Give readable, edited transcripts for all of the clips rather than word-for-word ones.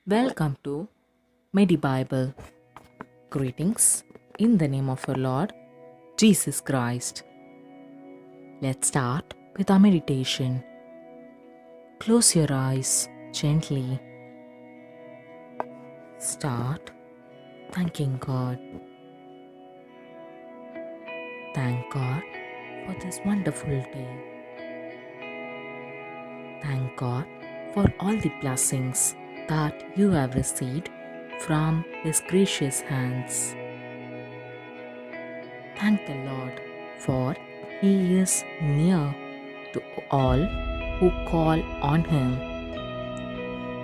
Welcome to Medi Bible. Greetings in the name of our Lord Jesus Christ. Let's start with our meditation. Close your eyes gently. Start thanking God. Thank God for this wonderful day. Thank God for all the blessings that you have received from His gracious hands. Thank the Lord, for He is near to all who call on Him,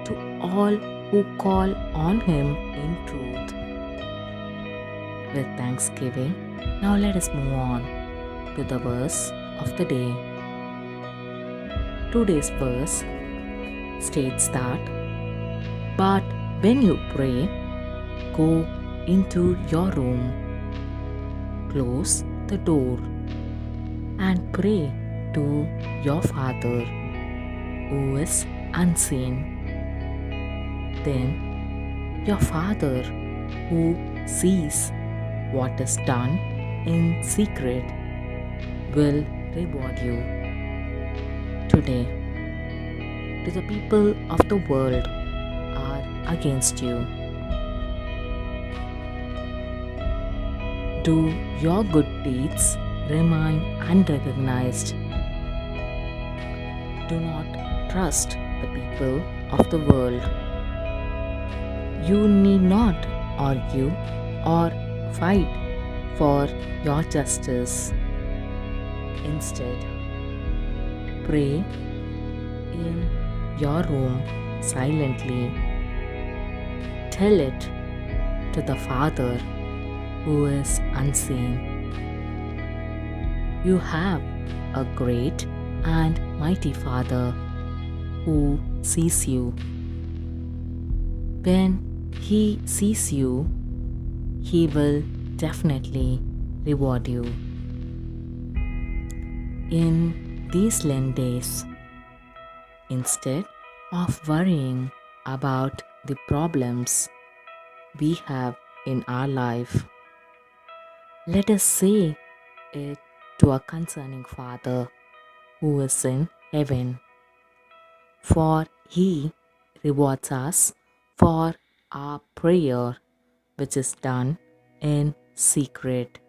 to all who call on Him in truth. With thanksgiving, now let us move on to the verse of the day. Today's verse states that, "But when you pray, go into your room, close the door, and pray to your Father who is unseen. Then your Father who sees what is done in secret will reward you." Today, to the people of the world are against you. Do your good deeds remain unrecognized? Do not trust the people of the world. You need not argue or fight for your justice. Instead, pray in your room silently. Tell it to the Father who is unseen. You have a great and mighty Father who sees you. When He sees you, He will definitely reward you. In these Lent days, instead of worrying about the problems we have in our life, let us say it to our concerning Father who is in heaven, for He rewards us for our prayer which is done in secret.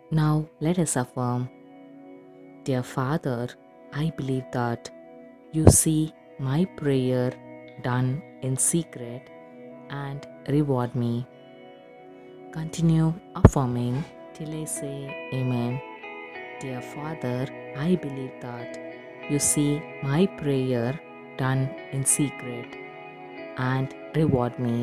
Now let us affirm, "Dear Father, I believe that you see my prayer done in secret and reward me." Continue affirming till I say Amen. Dear Father, I believe that you see my prayer done in secret and reward me.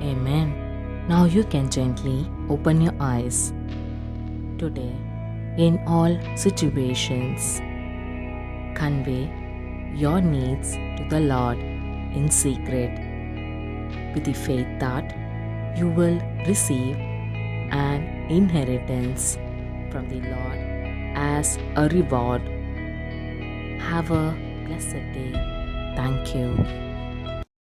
Amen. Now you can gently open your eyes. Today, in all situations, convey your needs to the Lord in secret, with the faith that you will receive an inheritance from the Lord as a reward. Have a blessed day. Thank you.